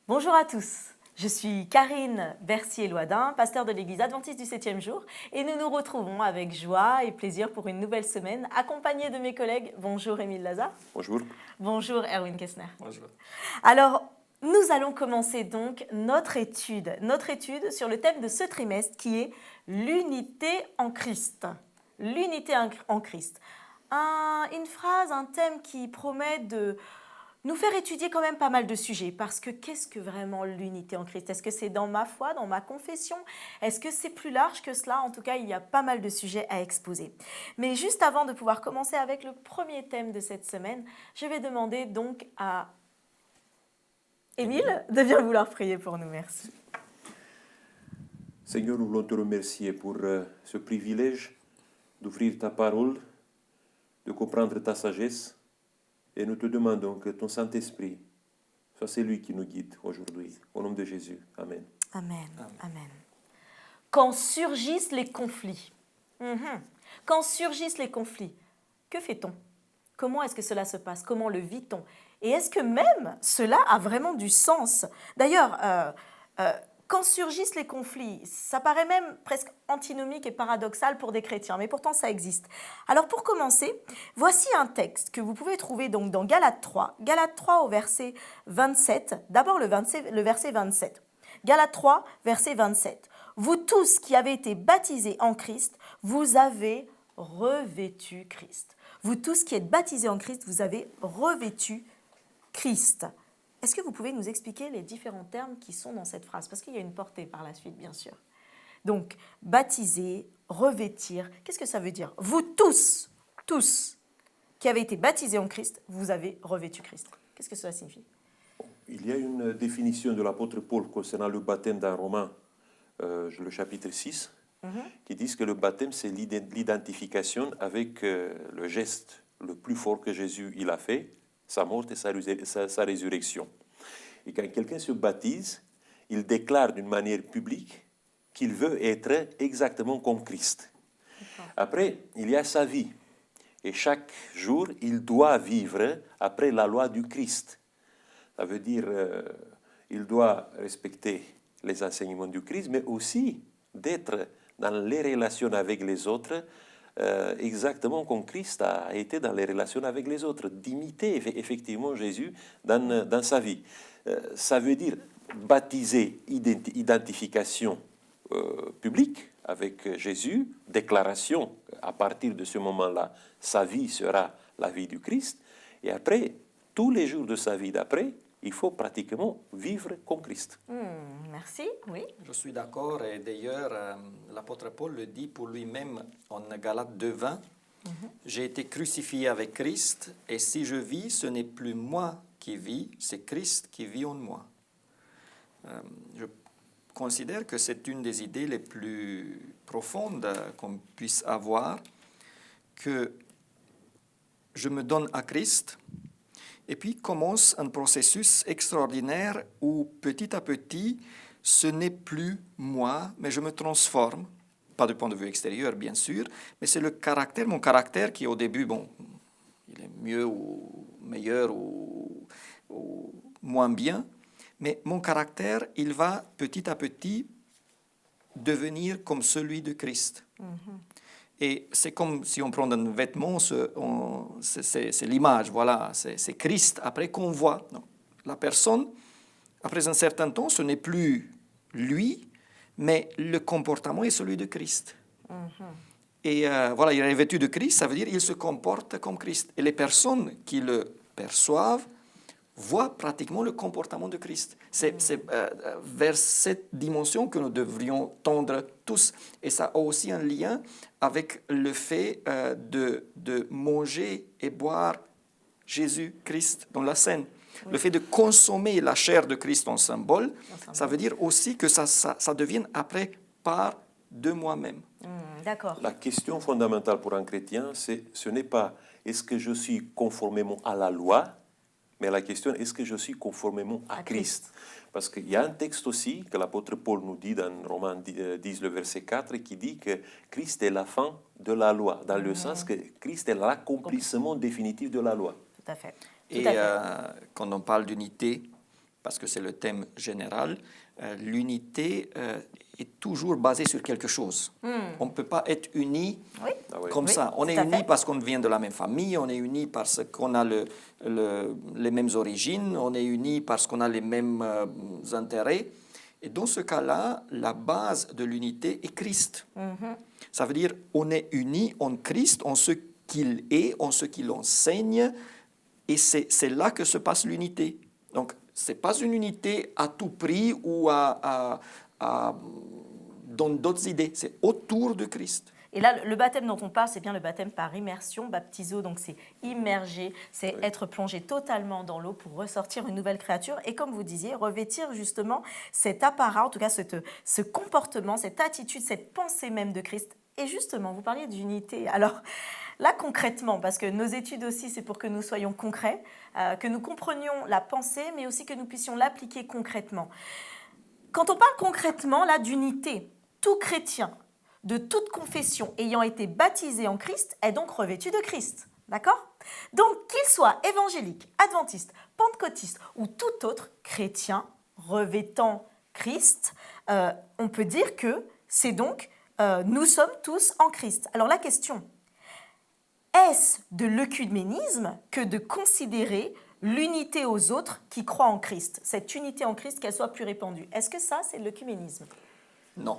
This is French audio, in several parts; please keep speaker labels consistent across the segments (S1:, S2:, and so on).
S1: Bonjour à tous, je suis Karine Bercier-Loidin, pasteur de l'Église adventiste du 7e jour, et nous nous retrouvons avec joie et plaisir pour une nouvelle semaine, accompagnée de mes collègues. Bonjour Émile Lazare.
S2: Bonjour.
S1: Bonjour Erwin Kessner.
S3: Bonjour.
S1: Alors, nous allons commencer donc notre étude sur le thème de ce trimestre qui est l'unité en Christ. L'unité en Christ. Une phrase, un thème qui promet de nous faire étudier quand même pas mal de sujets, parce que qu'est-ce que vraiment l'unité en Christ? Est-ce que c'est dans ma foi, dans ma confession? Est-ce que c'est plus large que cela? En tout cas, il y a pas mal de sujets à exposer. Mais juste avant de pouvoir commencer avec le premier thème de cette semaine, je vais demander donc à Émile de bien vouloir prier pour nous. Merci.
S2: Seigneur, nous voulons te remercier pour ce privilège d'ouvrir ta parole, de comprendre ta sagesse. Et nous te demandons que ton Saint-Esprit soit celui qui nous guide aujourd'hui. Au nom de Jésus. Amen.
S1: Amen. Amen. Quand surgissent les conflits, quand surgissent les conflits, que fait-on? Comment est-ce que cela se passe? Comment le vit-on? Et est-ce que même cela a vraiment du sens? D'ailleurs, quand surgissent les conflits, ça paraît même presque antinomique et paradoxal pour des chrétiens, mais pourtant ça existe. Alors pour commencer, voici un texte que vous pouvez trouver donc dans Galates 3 au verset 27, d'abord le verset 27. Galates 3, verset 27. Vous tous qui avez été baptisés en Christ, vous avez revêtu Christ. Vous tous qui êtes baptisés en Christ, vous avez revêtu Christ. Est-ce que vous pouvez nous expliquer les différents termes qui sont dans cette phrase? Parce qu'il y a une portée par la suite, bien sûr. Donc, baptiser, revêtir, qu'est-ce que ça veut dire? Vous tous qui avez été baptisés en Christ, vous avez revêtu Christ. Qu'est-ce que cela signifie?
S2: Il y a une définition de l'apôtre Paul concernant le baptême dans Romains, le chapitre 6, qui dit que le baptême, c'est l'identification avec le geste le plus fort que Jésus il a fait, sa mort et sa résurrection. Et quand quelqu'un se baptise, il déclare d'une manière publique qu'il veut être exactement comme Christ. Après, il y a sa vie. Et chaque jour, il doit vivre après la loi du Christ. Ça veut dire il doit respecter les enseignements du Christ, mais aussi d'être dans les relations avec les autres exactement comme Christ a été dans les relations avec les autres, d'imiter effectivement Jésus dans sa vie. Ça veut dire baptiser, identification publique avec Jésus, déclaration, à partir de ce moment-là, sa vie sera la vie du Christ, et après, tous les jours de sa vie d'après, il faut pratiquement vivre comme Christ.
S1: Merci, oui.
S3: Je suis d'accord, et d'ailleurs, l'apôtre Paul le dit pour lui-même en Galates 2:20. J'ai été crucifié avec Christ, et si je vis, ce n'est plus moi qui vis, c'est Christ qui vit en moi. Je considère que c'est une des idées les plus profondes qu'on puisse avoir, que je me donne à Christ, et puis commence un processus extraordinaire où petit à petit, ce n'est plus moi, mais je me transforme. Pas du point de vue extérieur, bien sûr, mais c'est mon caractère qui au début, il est mieux ou meilleur ou moins bien, mais mon caractère, il va petit à petit devenir comme celui de Christ. Et c'est comme si on prend un vêtement, c'est l'image, voilà, c'est Christ. Après qu'on voit la personne, après un certain temps, ce n'est plus lui, mais le comportement est celui de Christ. Et voilà, il est revêtu de Christ, ça veut dire qu'il se comporte comme Christ. Et les personnes qui le perçoivent voient pratiquement le comportement de Christ. C'est vers cette dimension que nous devrions tendre tous. Et ça a aussi un lien avec le fait de manger et boire Jésus-Christ dans la scène. Oui. Le fait de consommer la chair de Christ en symbole, ça veut dire aussi que ça devienne après part de moi-même.
S1: D'accord.
S2: La question fondamentale pour un chrétien, ce n'est pas est-ce que je suis conformément à la loi, mais la question est, est-ce que je suis conformément à Christ? Parce qu'il y a un texte aussi que l'apôtre Paul nous dit dans Romains 10, le verset 4, qui dit que Christ est la fin de la loi, dans le sens que Christ est l'accomplissement définitif de la loi.
S1: Tout à fait.
S3: Et quand on parle d'unité, parce que c'est le thème général, l'unité est toujours basée sur quelque chose. On ne peut pas être unis
S1: Oui.
S2: Ah ouais.
S3: comme
S1: Oui,
S3: ça. On
S1: tout
S3: est
S1: à
S3: unis
S1: fait.
S3: parce qu'on vient de la même famille, on est unis parce qu'on a les mêmes origines, on est unis parce qu'on a les mêmes intérêts. Et dans ce cas-là, la base de l'unité est Christ. Ça veut dire on est unis en Christ, en ce qu'il est, en ce qu'il enseigne, et c'est là que se passe l'unité. Donc, ce n'est pas une unité à tout prix ou dans d'autres idées, c'est autour de Christ.
S1: Et là, le baptême dont on parle, c'est bien le baptême par immersion, baptizo, donc c'est immerger, c'est être plongé totalement dans l'eau pour ressortir une nouvelle créature. Et comme vous disiez, revêtir justement cet apparat, en tout cas ce comportement, cette attitude, cette pensée même de Christ. Et justement, vous parliez d'unité. Alors là, concrètement, parce que nos études aussi, c'est pour que nous soyons concrets, que nous comprenions la pensée, mais aussi que nous puissions l'appliquer concrètement. Quand on parle concrètement là d'unité, tout chrétien de toute confession ayant été baptisé en Christ est donc revêtu de Christ. D'accord ? Donc, qu'il soit évangélique, adventiste, pentecôtiste ou tout autre chrétien revêtant Christ, on peut dire que c'est donc nous sommes tous en Christ. Alors la question, est-ce de l'œcuménisme que de considérer l'unité aux autres qui croient en Christ, cette unité en Christ, qu'elle soit plus répandue? Est-ce que ça, c'est de l'œcuménisme?
S3: Non.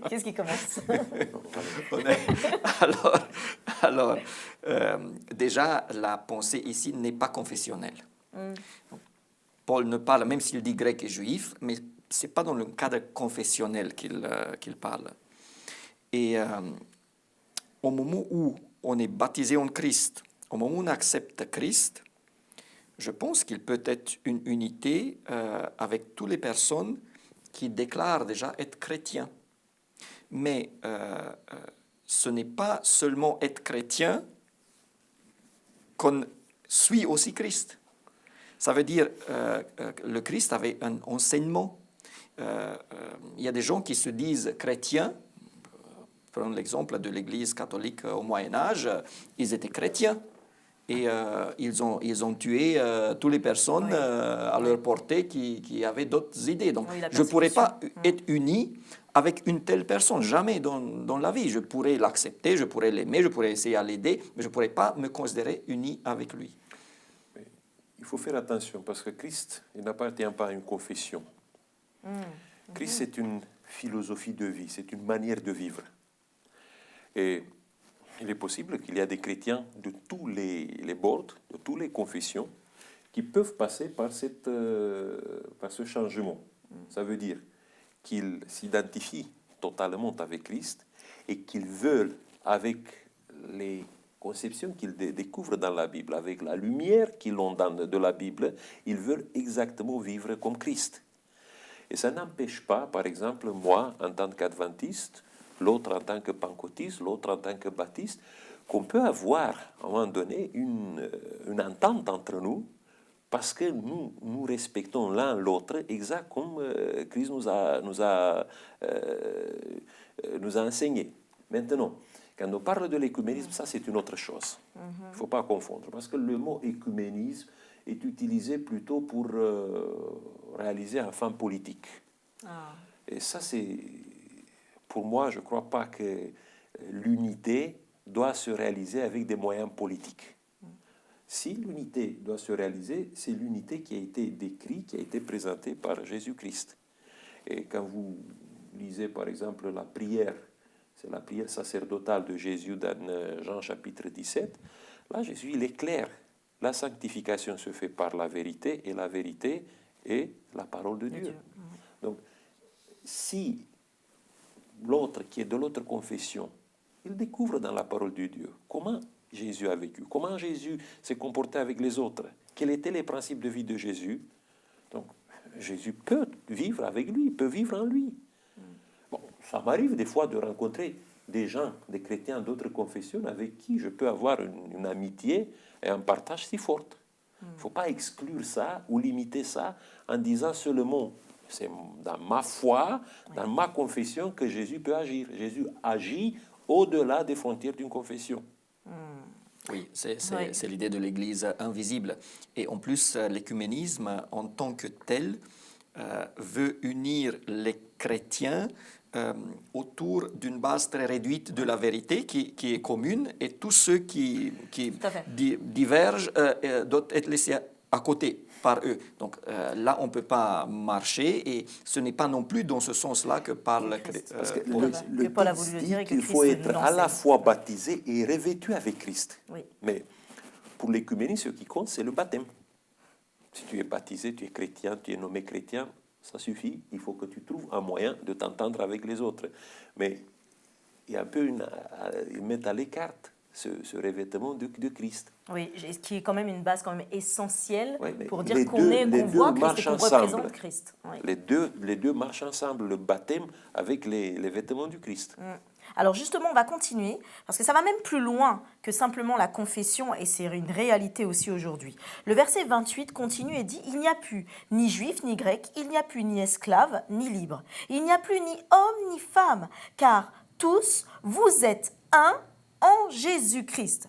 S1: Qu'est-ce qui commence?
S3: Alors, déjà, la pensée ici n'est pas confessionnelle. Paul ne parle, même s'il dit grec et juif, mais ce n'est pas dans le cadre confessionnel qu'il parle. Et au moment où on est baptisé en Christ, au moment où on accepte Christ, je pense qu'il peut être une unité avec toutes les personnes qui déclarent déjà être chrétiens. Mais ce n'est pas seulement être chrétien qu'on suit aussi Christ. Ça veut dire que le Christ avait un enseignement. Il y a des gens qui se disent chrétiens. Prenons l'exemple de l'Église catholique au Moyen-Âge. Ils étaient chrétiens. Et ils ont tué toutes les personnes à leur portée qui avaient d'autres idées. Donc, je ne pourrais pas être uni avec une telle personne, jamais dans la vie. Je pourrais l'accepter, je pourrais l'aimer, je pourrais essayer à l'aider, mais je ne pourrais pas me considérer uni avec lui.
S2: Il faut faire attention parce que Christ, il n'appartient pas à une confession. Christ, c'est une philosophie de vie, c'est une manière de vivre. Et il est possible qu'il y a des chrétiens de tous les bords, de toutes les confessions, qui peuvent passer par ce changement. Ça veut dire qu'ils s'identifient totalement avec Christ et qu'ils veulent, avec les conceptions qu'ils découvrent dans la Bible, avec la lumière qu'ils ont de la Bible, ils veulent exactement vivre comme Christ. Et ça n'empêche pas, par exemple, moi, en tant qu'adventiste, l'autre en tant que pentecôtiste, l'autre en tant que baptiste, qu'on peut avoir, à un moment donné, une entente entre nous, parce que nous respectons l'un l'autre, exact comme Christ nous a enseigné. Maintenant, quand on parle de l'écuménisme, ça c'est une autre chose. Il ne faut pas confondre, parce que le mot écuménisme est utilisé plutôt pour réaliser un fin politique. Et ça c'est... Pour moi, je ne crois pas que l'unité doit se réaliser avec des moyens politiques. Si l'unité doit se réaliser, c'est l'unité qui a été décrite, qui a été présentée par Jésus-Christ. Et quand vous lisez, par exemple, la prière, c'est la prière sacerdotale de Jésus dans Jean chapitre 17, là, Jésus, il est clair. La sanctification se fait par la vérité, et la vérité est la parole de Dieu. Donc, si l'autre qui est de l'autre confession, il découvre dans la parole de Dieu comment Jésus a vécu, comment Jésus s'est comporté avec les autres, quels étaient les principes de vie de Jésus. Donc, Jésus peut vivre avec lui, peut vivre en lui. Bon, ça m'arrive des fois de rencontrer des gens, des chrétiens d'autres confessions avec qui je peux avoir une amitié et un partage si fort. Il ne faut pas exclure ça ou limiter ça en disant seulement c'est dans ma foi, dans ma confession que Jésus peut agir. Jésus agit au-delà des frontières d'une confession.
S3: Oui, c'est
S1: Oui.
S3: c'est l'idée de l'Église invisible. Et en plus, l'écuménisme en tant que tel veut unir les chrétiens autour d'une base très réduite de la vérité qui est commune et tous ceux qui
S1: Tout à fait.
S3: divergent doivent être laissés à côté par eux. Donc là, on ne peut pas marcher et ce n'est pas non plus dans ce sens-là que parle
S1: Christ.
S2: Parce que
S1: Tout
S2: le,
S1: à fait.
S2: le
S1: Que Paul a
S2: texte
S1: voulu le
S2: dit
S1: dire et que
S2: qu'il
S1: Christ
S2: faut
S1: est venu
S2: être à la
S1: l'enseigner.
S2: fois baptisé et revêtu avec Christ.
S1: Oui.
S2: Mais pour l'écuménisme, ce qui compte, c'est le baptême. Si tu es baptisé, tu es chrétien, tu es nommé chrétien, ça suffit. Il faut que tu trouves un moyen de t'entendre avec les autres. Mais il y a un peu ils mettent à l'écart ce revêtement de Christ.
S1: Oui, ce qui est quand même une base quand même essentielle
S2: Ouais, mais
S1: pour dire
S2: les
S1: qu'on
S2: deux-
S1: est,
S2: les
S1: qu'on
S2: deux
S1: voit Christ et
S2: marchent
S1: qu'on
S2: ensemble.
S1: représente Christ. Oui.
S2: Les deux marchent ensemble, le baptême avec les vêtements du Christ.
S1: Alors justement, on va continuer, parce que ça va même plus loin que simplement la confession, et c'est une réalité aussi aujourd'hui. Le verset 28 continue et dit « Il n'y a plus ni juif ni grec, il n'y a plus ni esclave ni libre, il n'y a plus ni homme ni femme, car tous vous êtes un en Jésus-Christ. »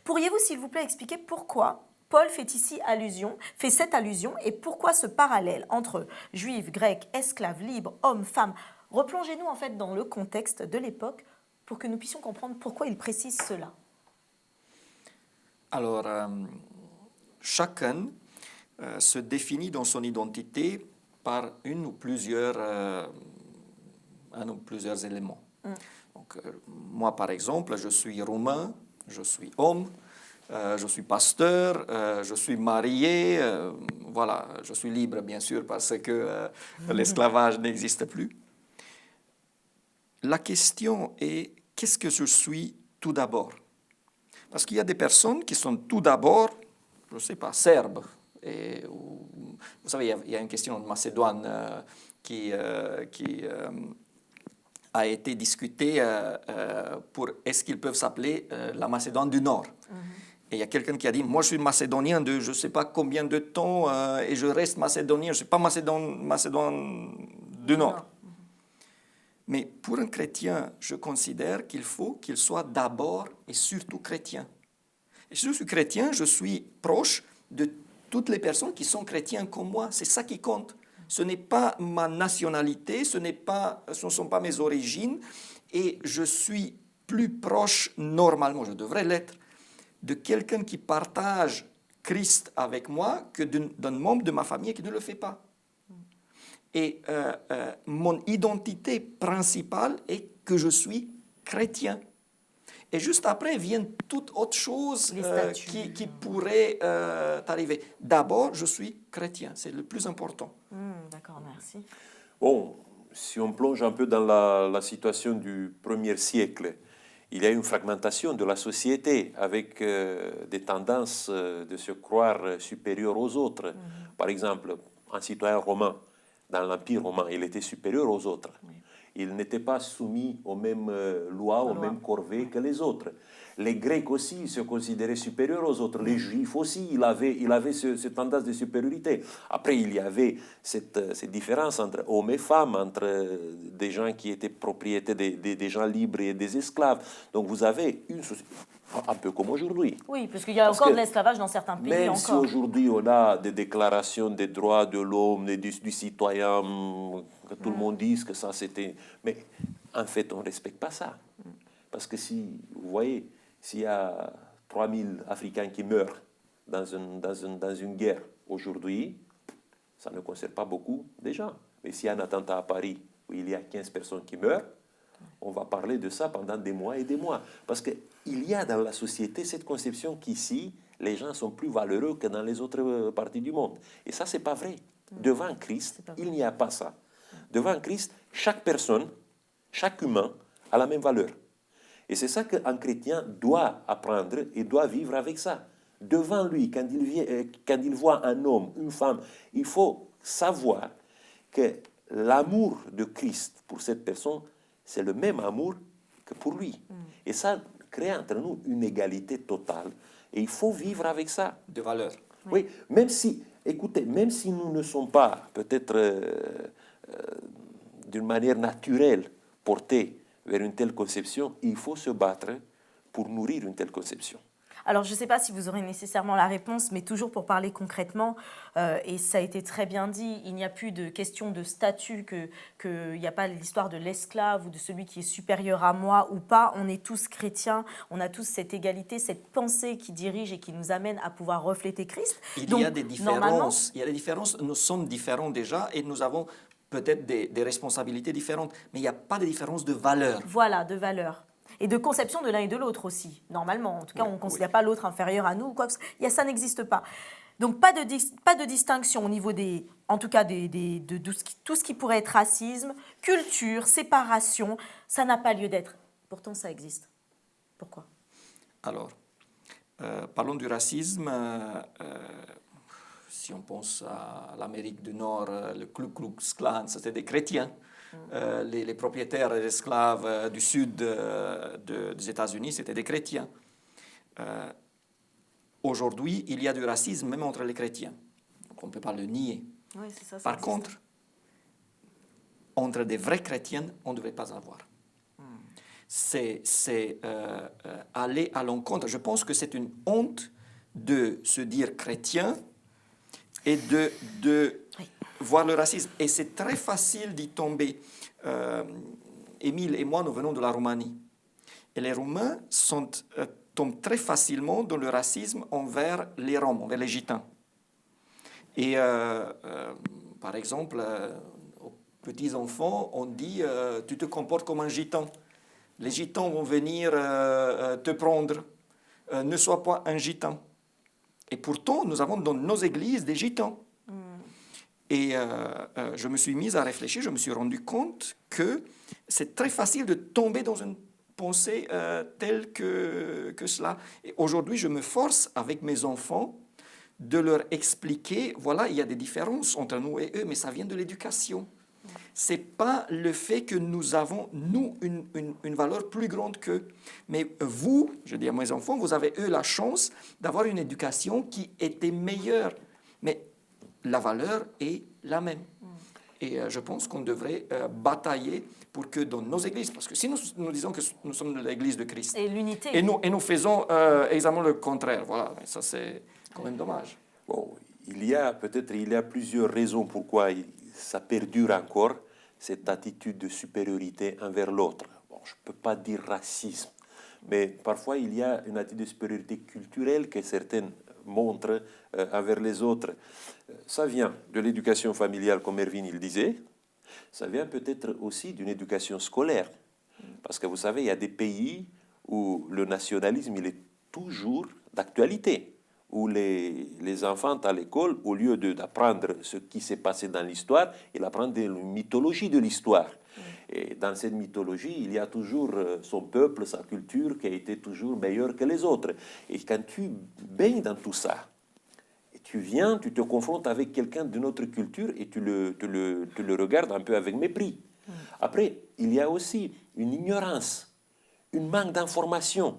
S1: Pourriez-vous, s'il vous plaît, expliquer pourquoi Paul fait cette allusion, et pourquoi ce parallèle entre juifs, grecs, esclaves, libres, hommes, femmes? Replongez-nous en fait dans le contexte de l'époque pour que nous puissions comprendre pourquoi il précise cela.
S3: Alors, chacun se définit dans son identité par un ou plusieurs éléments. Donc, moi, par exemple, je suis roumain, je suis homme, je suis pasteur, je suis marié, voilà, je suis libre, bien sûr, parce que l'esclavage n'existe plus. La question est, qu'est-ce que je suis tout d'abord? Parce qu'il y a des personnes qui sont tout d'abord, je ne sais pas, serbes. Vous savez, il y a une question en Macédoine qui a été discutée pour est-ce qu'ils peuvent s'appeler la Macédoine du Nord. Et il y a quelqu'un qui a dit, moi je suis macédonien de je ne sais pas combien de temps et je reste macédonien, je ne suis pas macédonien du Nord. Mais pour un chrétien, je considère qu'il faut qu'il soit d'abord et surtout chrétien. Et si je suis chrétien, je suis proche de toutes les personnes qui sont chrétiens comme moi. C'est ça qui compte. Ce n'est pas ma nationalité, ce ne sont pas mes origines. Et je suis plus proche, normalement, je devrais l'être, de quelqu'un qui partage Christ avec moi que d'un membre de ma famille qui ne le fait pas. Et mon identité principale est que je suis chrétien. Et juste après viennent toute autre chose qui pourrait t'arriver. D'abord, je suis chrétien. C'est le plus important.
S1: D'accord, merci.
S2: Bon, si on plonge un peu dans la situation du premier siècle, il y a une fragmentation de la société avec des tendances de se croire supérieur aux autres. Par exemple, un citoyen romain, dans l'Empire romain, il était supérieur aux autres. Oui. Il n'était pas soumis aux mêmes lois, aux mêmes corvées que les autres. Les Grecs aussi se considéraient supérieurs aux autres. Les Juifs aussi, il avait cette tendance de supériorité. Après, il y avait cette différence entre hommes et femmes, entre des gens qui étaient propriétaires des gens libres et des esclaves. Donc vous avez une société un peu comme aujourd'hui.
S1: Oui, parce qu'il y a encore de l'esclavage dans certains pays.
S2: Même si aujourd'hui on a des déclarations des droits de l'homme, du citoyen, que tout le monde dise que ça c'était... Mais en fait, on ne respecte pas ça. Parce que si, vous voyez, s'il y a 3000 Africains qui meurent dans une guerre aujourd'hui, ça ne concerne pas beaucoup de gens. Mais s'il y a un attentat à Paris où il y a 15 personnes qui meurent, on va parler de ça pendant des mois et des mois. Parce qu'il y a dans la société cette conception qu'ici, les gens sont plus valeureux que dans les autres parties du monde. Et ça, ce n'est pas vrai. Devant Christ, il n'y a pas ça. Devant Christ, chaque personne, chaque humain a la même valeur. Et c'est ça qu'un chrétien doit apprendre et doit vivre avec ça. Devant lui, quand il voit un homme, une femme, il faut savoir que l'amour de Christ pour cette personne, c'est le même amour que pour lui. Et ça crée entre nous une égalité totale. Et il faut vivre avec ça.
S3: De valeur.
S2: Oui, même si, écoutez, même si nous ne sommes pas peut-être d'une manière naturelle portés vers une telle conception, il faut se battre pour nourrir une telle conception.
S1: Alors, je ne sais pas si vous aurez nécessairement la réponse, mais toujours pour parler concrètement, et ça a été très bien dit, il n'y a plus de question de statut, qu'il n'y a pas l'histoire de l'esclave ou de celui qui est supérieur à moi ou pas. On est tous chrétiens, on a tous cette égalité, cette pensée qui dirige et qui nous amène à pouvoir refléter Christ.
S3: Il
S1: Donc,
S3: y a des
S1: normalement,
S3: différences. Il y a des différences. Nous sommes différents déjà et nous avons peut-être des responsabilités différentes, mais il n'y a pas de différence de valeur.
S1: voilà, de valeur. Et de conception de l'un et de l'autre aussi, normalement. En tout cas,
S3: Oui,
S1: on ne considère pas l'autre inférieur à nous, ou quoi que ce soit. Ça n'existe pas. Donc, pas de distinction au niveau des, en tout cas, de tout ce qui pourrait être racisme, culture, séparation. Ça n'a pas lieu d'être. Pourtant, ça existe. Pourquoi?
S3: Alors, parlons du racisme. Si on pense à l'Amérique du Nord, le Ku Klux Klan, c'était des chrétiens. Les propriétaires d'esclaves du sud des États-Unis, c'était des chrétiens. Aujourd'hui, il y a du racisme même entre les chrétiens. Donc on ne peut pas le nier.
S1: Oui, c'est ça, ça
S3: Par
S1: existe.
S3: contre, entre des vrais chrétiens, on ne devrait pas avoir. C'est aller à l'encontre. Je pense que c'est une honte de se dire chrétien et de voir le racisme. Et c'est très facile d'y tomber. Émile et moi, nous venons de la Roumanie. Et les Roumains tombent très facilement dans le racisme envers les Roms, envers les Gitans. Et par exemple, aux petits-enfants, on dit tu te comportes comme un Gitan. Les Gitans vont venir te prendre. Ne sois pas un Gitan. Et pourtant, nous avons dans nos églises des Gitans. Et je me suis mise à réfléchir, je me suis rendu compte que c'est très facile de tomber dans une pensée telle que cela. Et aujourd'hui, je me force avec mes enfants de leur expliquer, voilà, il y a des différences entre nous et eux, mais ça vient de l'éducation. Ce n'est pas le fait que nous avons, nous, une valeur plus grande qu'eux. Mais vous, je dis à mes enfants, vous avez eu la chance d'avoir une éducation qui était meilleure. Mais la valeur est la même. Et je pense qu'on devrait batailler pour que dans nos églises, parce que si nous disons que nous sommes l'église de Christ,
S1: Et l'unité.
S3: et nous faisons exactement le contraire, voilà, ça c'est quand même dommage.
S2: Bon, il y a plusieurs raisons pourquoi ça perdure encore, cette attitude de supériorité envers l'autre. Bon, je ne peux pas dire racisme, mais parfois il y a une attitude de supériorité culturelle que certaines montrent envers les autres. Ça vient de l'éducation familiale, comme Erwin il disait. Ça vient peut-être aussi d'une éducation scolaire. Parce que vous savez, il y a des pays où le nationalisme il est toujours d'actualité, où les enfants à l'école, au lieu d'apprendre ce qui s'est passé dans l'histoire, ils apprennent la mythologie de l'histoire. Et dans cette mythologie, il y a toujours son peuple, sa culture qui a été toujours meilleure que les autres. Et quand tu baignes dans tout ça, et tu te confrontes avec quelqu'un d'une autre culture et tu le regardes un peu avec mépris. Après, il y a aussi une ignorance, une manque d'information.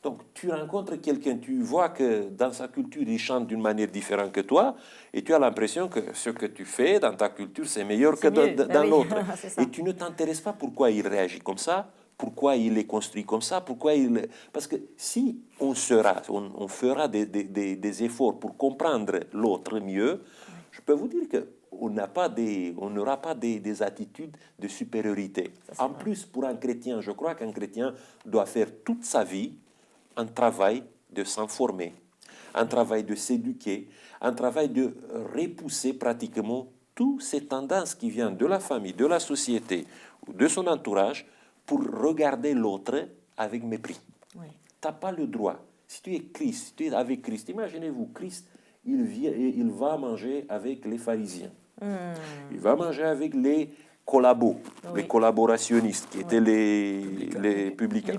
S2: Donc, tu rencontres quelqu'un, tu vois que dans sa culture, il chante d'une manière différente que toi, et tu as l'impression que ce que tu fais dans ta culture, c'est meilleur que dans l'autre. Et tu ne t'intéresses pas pourquoi il réagit comme ça, pourquoi il est construit comme ça, Parce que si on fera des efforts pour comprendre l'autre mieux, je peux vous dire qu'on n'aura pas des attitudes de supériorité. En plus, pour un chrétien, je crois qu'un chrétien doit faire toute sa vie un travail de s'informer, un travail de s'éduquer, un travail de repousser pratiquement toutes ces tendances qui viennent de la famille, de la société ou de son entourage pour regarder l'autre avec mépris. Oui. Tu n'as pas le droit. Si tu es Christ, si tu es avec Christ, imaginez-vous, Christ, il va manger avec les pharisiens. Il va manger avec les les collaborationnistes, qui étaient les publicains.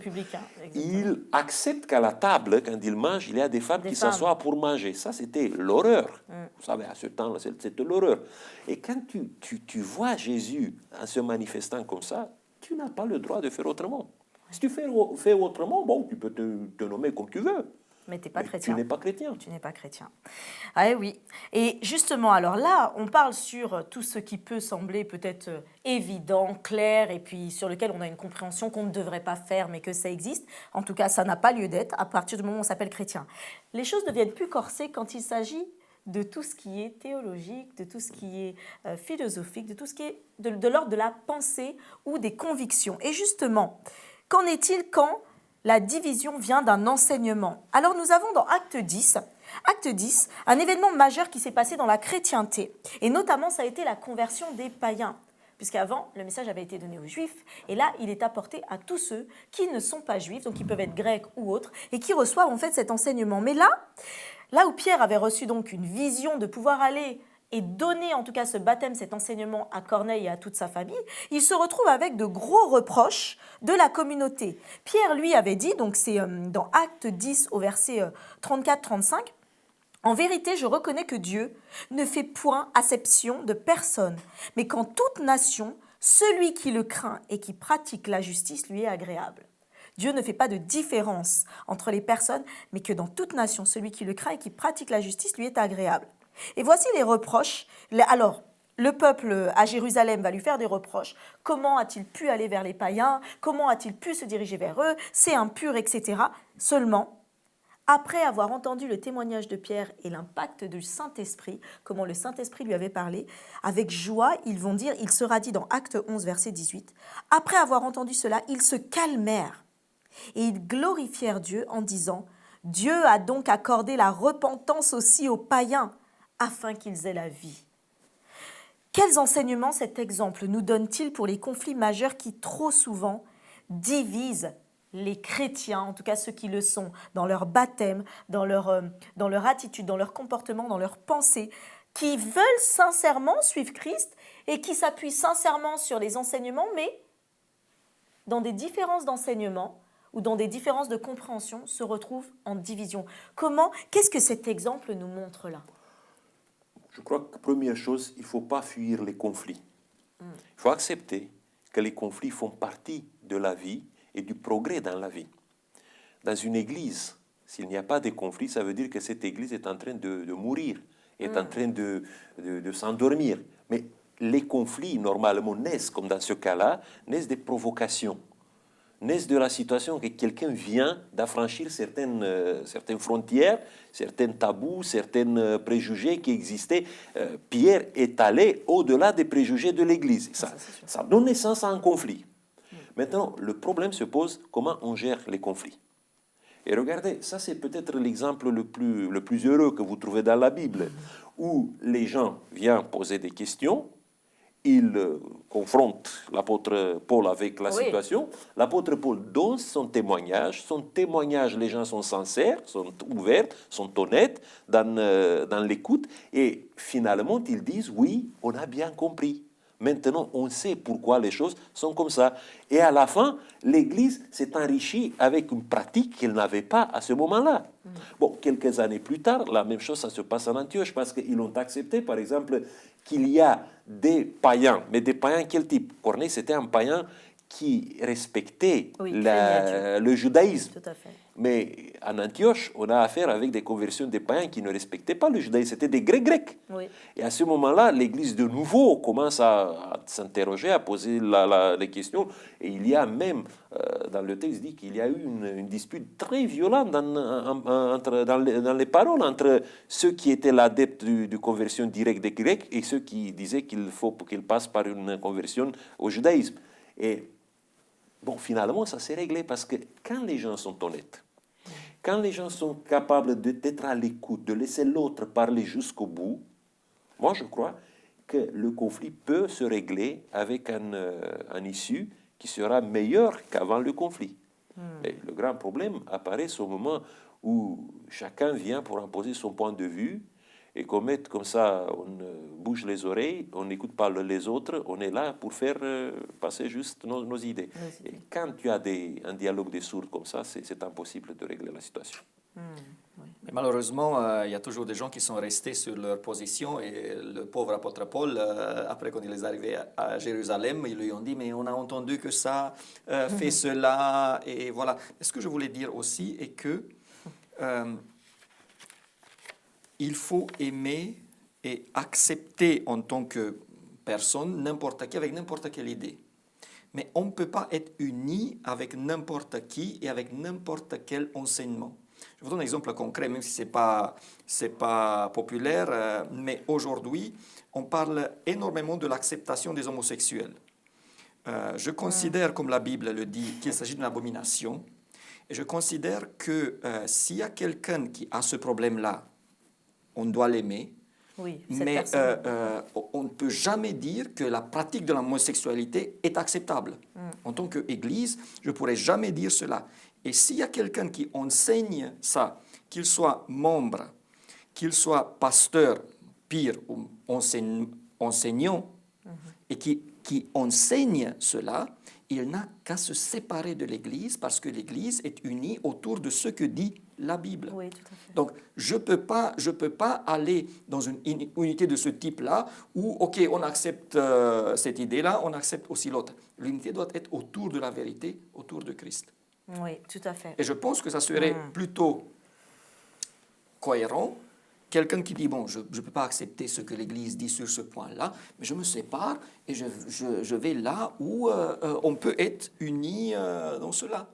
S2: Il accepte qu'à la table, quand il mange, il y a des femmes qui s'assoient pour manger. Ça, c'était l'horreur. Vous savez, à ce temps-là, c'était l'horreur. Et quand tu vois Jésus en se manifestant comme ça, tu n'as pas le droit de faire autrement. Si tu fais autrement, bon, tu peux te nommer comme tu veux.
S1: Mais tu n'es pas
S2: Mais
S1: chrétien.
S2: tu n'es pas chrétien.
S1: Tu n'es pas chrétien. Ah oui. Et justement, alors là, on parle sur tout ce qui peut sembler peut-être évident, clair, et puis sur lequel on a une compréhension qu'on ne devrait pas faire, mais que ça existe. En tout cas, ça n'a pas lieu d'être à partir du moment où on s'appelle chrétien. Les choses deviennent plus corsées quand il s'agit de tout ce qui est théologique, de tout ce qui est philosophique, de tout ce qui est de l'ordre de la pensée ou des convictions. Et justement, qu'en est-il quand la division vient d'un enseignement? Alors nous avons dans Acte 10, un événement majeur qui s'est passé dans la chrétienté. Et notamment, ça a été la conversion des païens. Puisqu'avant, le message avait été donné aux Juifs, et là, il est apporté à tous ceux qui ne sont pas Juifs, donc qui peuvent être Grecs ou autres, et qui reçoivent en fait cet enseignement. Mais là où Pierre avait reçu donc une vision de pouvoir aller et donner en tout cas ce baptême, cet enseignement à Corneille et à toute sa famille, il se retrouve avec de gros reproches de la communauté. Pierre, lui, avait dit, donc c'est dans Acte 10 au verset 34-35, « En vérité, je reconnais que Dieu ne fait point acception de personne, mais qu'en toute nation, celui qui le craint et qui pratique la justice lui est agréable. Dieu ne fait pas de différence entre les personnes, mais que dans toute nation, celui qui le craint et qui pratique la justice lui est agréable. » Et voici les reproches. Alors, le peuple à Jérusalem va lui faire des reproches. Comment a-t-il pu aller vers les païens? Comment a-t-il pu se diriger vers eux? C'est impur, etc. Seulement, après avoir entendu le témoignage de Pierre et l'impact du Saint-Esprit, comment le Saint-Esprit lui avait parlé, avec joie, ils vont dire, il sera dit dans Acte 11, verset 18, « Après avoir entendu cela, ils se calmèrent et ils glorifièrent Dieu en disant, « Dieu a donc accordé la repentance aussi aux païens, afin qu'ils aient la vie. » Quels enseignements cet exemple nous donne-t-il pour les conflits majeurs qui trop souvent divisent les chrétiens, en tout cas ceux qui le sont, dans leur baptême, dans leur attitude, dans leur comportement, dans leur pensée, qui veulent sincèrement suivre Christ et qui s'appuient sincèrement sur les enseignements, mais dans des différences d'enseignement ou dans des différences de compréhension se retrouvent en division. Qu'est-ce que cet exemple nous montre là?
S2: Je crois que première chose, il ne faut pas fuir les conflits. Il faut accepter que les conflits font partie de la vie et du progrès dans la vie. Dans une église, s'il n'y a pas de conflits, ça veut dire que cette église est en train de mourir, est en train de s'endormir. Mais les conflits, normalement, naissent, comme dans ce cas-là, naissent des provocations, naissent de la situation que quelqu'un vient d'affranchir certaines frontières, certains tabous, certains préjugés qui existaient. Pierre est allé au-delà des préjugés de l'Église. Ça donne naissance à un conflit. Maintenant, le problème se pose, comment on gère les conflits. Et regardez, ça c'est peut-être l'exemple le plus heureux que vous trouvez dans la Bible, où les gens viennent poser des questions, ils confrontent l'apôtre Paul avec la situation. L'apôtre Paul donne son témoignage. Son témoignage, les gens sont sincères, sont ouverts, sont honnêtes dans l'écoute. Et finalement, ils disent, oui, on a bien compris. Maintenant, on sait pourquoi les choses sont comme ça. Et à la fin, l'Église s'est enrichie avec une pratique qu'elle n'avait pas à ce moment-là. Bon, quelques années plus tard, la même chose, ça se passe en Antioche, parce qu'ils ont accepté, par exemple, qu'il y a des païens. Mais des païens quel type? Corneille, c'était un païen qui respectait le judaïsme.
S1: Tout à fait.
S2: Mais en Antioche, on a affaire avec des conversions des païens qui ne respectaient pas le judaïsme, c'était des Grecs.
S1: Oui.
S2: Et à ce moment-là, l'Église de nouveau commence à s'interroger, à poser les questions. Et il y a même, dans le texte, dit qu'il y a eu une dispute très violente dans les paroles entre ceux qui étaient l'adepte de conversion directe des Grecs et ceux qui disaient qu'il faut qu'ils passent par une conversion au judaïsme. Et bon, finalement, ça s'est réglé parce que quand les gens sont honnêtes, quand les gens sont capables d'être à l'écoute, de laisser l'autre parler jusqu'au bout, moi je crois que le conflit peut se régler avec un issue qui sera meilleure qu'avant le conflit. Et le grand problème apparaît au moment où chacun vient pour imposer son point de vue et qu'on mette comme ça, on bouge les oreilles, on n'écoute pas les autres, on est là pour faire passer juste nos idées. Et quand tu as un dialogue des sourds comme ça, c'est impossible de régler la situation.
S3: Mais malheureusement, il y a toujours des gens qui sont restés sur leur position et le pauvre apôtre Paul, après quand il est arrivé à Jérusalem, ils lui ont dit « mais on a entendu que ça fait cela » et voilà. Ce que je voulais dire aussi est que il faut aimer et accepter en tant que personne n'importe qui avec n'importe quelle idée. Mais on ne peut pas être uni avec n'importe qui et avec n'importe quel enseignement. Je vous donne un exemple concret, même si ce n'est pas populaire, mais aujourd'hui, on parle énormément de l'acceptation des homosexuels. Je considère, comme la Bible le dit, qu'il s'agit d'une abomination. Et je considère que s'il y a quelqu'un qui a ce problème-là, on doit l'aimer.
S1: Oui,
S3: mais on ne peut jamais dire que la pratique de l'homosexualité est acceptable. En tant qu'Église, je ne pourrais jamais dire cela. Et s'il y a quelqu'un qui enseigne ça, qu'il soit membre, qu'il soit pasteur, pire, ou enseignant, et qui enseigne cela, il n'a qu'à se séparer de l'Église parce que l'Église est unie autour de ce que dit la Bible.
S1: Oui, tout à fait.
S3: Donc, je peux pas aller dans une unité de ce type-là où, OK, on accepte cette idée-là, on accepte aussi l'autre. L'unité doit être autour de la vérité, autour de Christ.
S1: Oui, tout à fait.
S3: Et je pense que ça serait plutôt cohérent. Quelqu'un qui dit, bon, je ne peux pas accepter ce que l'Église dit sur ce point-là, mais je me sépare et je vais là où on peut être unis dans cela.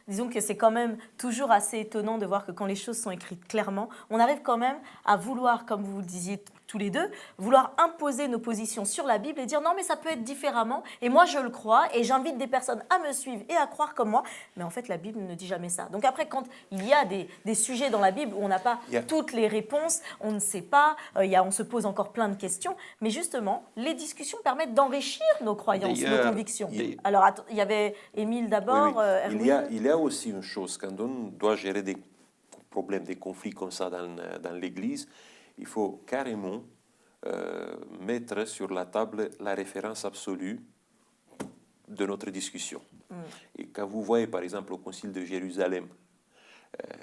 S1: Disons que c'est quand même toujours assez étonnant de voir que quand les choses sont écrites clairement, on arrive quand même à vouloir, comme vous le disiez tous les deux, vouloir imposer nos positions sur la Bible et dire non mais ça peut être différemment et moi je le crois et j'invite des personnes à me suivre et à croire comme moi. Mais en fait la Bible ne dit jamais ça. Donc après quand il y a des sujets dans la Bible où on n'a pas toutes les réponses, on ne sait pas, on se pose encore plein de questions, mais justement les discussions permettent d'enrichir nos croyances, nos convictions. Alors il y avait Émile d'abord.
S2: Oui. Il y a aussi une chose, quand on doit gérer des problèmes, des conflits comme ça dans l'Église, il faut carrément mettre sur la table la référence absolue de notre discussion. Et quand vous voyez par exemple au Concile de Jérusalem,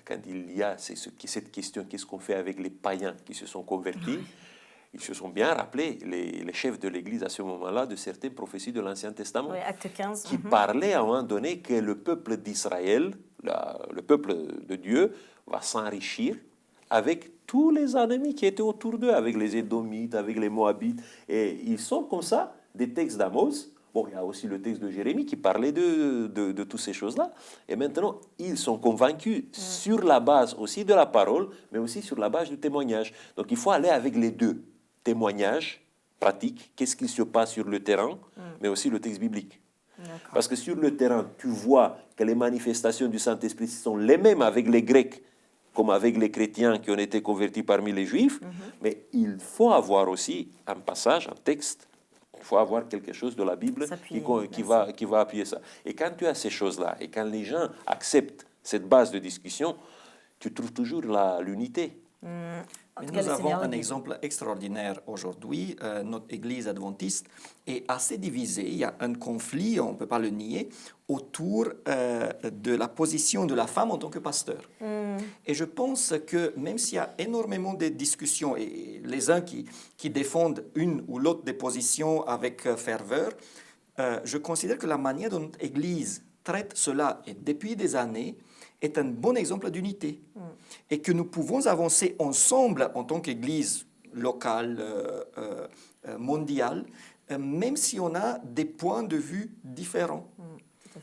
S2: quand il y a cette question, qu'est-ce qu'on fait avec les païens qui se sont convertis, ils se sont bien rappelés, les chefs de l'Église à ce moment-là, de certaines prophéties de l'Ancien Testament,
S1: Acte 15,
S2: qui parlaient à un moment donné que le peuple d'Israël, le peuple de Dieu, va s'enrichir avec tous les ennemis qui étaient autour d'eux, avec les Édomites, avec les Moabites. Et ils sont comme ça, des textes d'Amos. Bon, il y a aussi le texte de Jérémie qui parlait de toutes ces choses-là. Et maintenant, ils sont convaincus sur la base aussi de la parole, mais aussi sur la base du témoignage. Donc, il faut aller avec les deux. Témoignage pratique, qu'est-ce qui se passe sur le terrain, mais aussi le texte biblique. Parce que sur le terrain, tu vois que les manifestations du Saint-Esprit sont les mêmes avec les Grecs comme avec les chrétiens qui ont été convertis parmi les Juifs, mais il faut avoir aussi un passage, un texte, il faut avoir quelque chose de la Bible qui va appuyer ça. Et quand tu as ces choses-là, et quand les gens acceptent cette base de discussion, tu trouves toujours l'unité.
S3: Nous avons un exemple extraordinaire aujourd'hui. Notre Église adventiste est assez divisée. Il y a un conflit, on ne peut pas le nier, autour de la position de la femme en tant que pasteur. Et je pense que même s'il y a énormément de discussions, et les uns qui défendent une ou l'autre des positions avec ferveur, je considère que la manière dont notre Église traite cela, et depuis des années, est un bon exemple d'unité. Et que nous pouvons avancer ensemble en tant qu'Église locale, mondiale, même si on a des points de vue différents.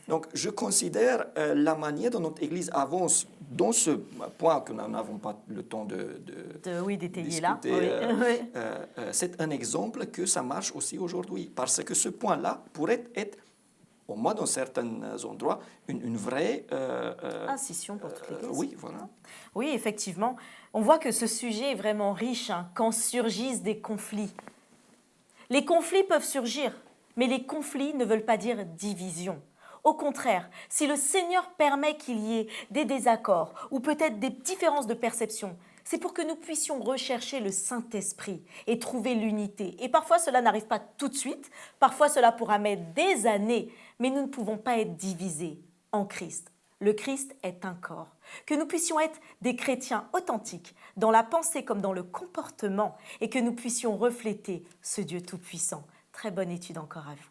S3: Donc, je considère la manière dont notre Église avance dans ce point que nous n'avons pas le temps de
S1: d'étayer
S3: discuter,
S1: là.
S3: c'est un exemple que ça marche aussi aujourd'hui. Parce que ce point-là pourrait être, au moins dans certains endroits, une vraie...
S1: incision pour toute l'Église.
S3: Oui, voilà.
S1: Oui, effectivement. On voit que ce sujet est vraiment riche quand surgissent des conflits. Les conflits peuvent surgir, mais les conflits ne veulent pas dire division. Au contraire, si le Seigneur permet qu'il y ait des désaccords ou peut-être des différences de perception, c'est pour que nous puissions rechercher le Saint-Esprit et trouver l'unité. Et parfois, cela n'arrive pas tout de suite. Parfois, cela pourra mettre des années. Mais nous ne pouvons pas être divisés en Christ. Le Christ est un corps. Que nous puissions être des chrétiens authentiques, dans la pensée comme dans le comportement, et que nous puissions refléter ce Dieu tout-puissant. Très bonne étude encore à vous.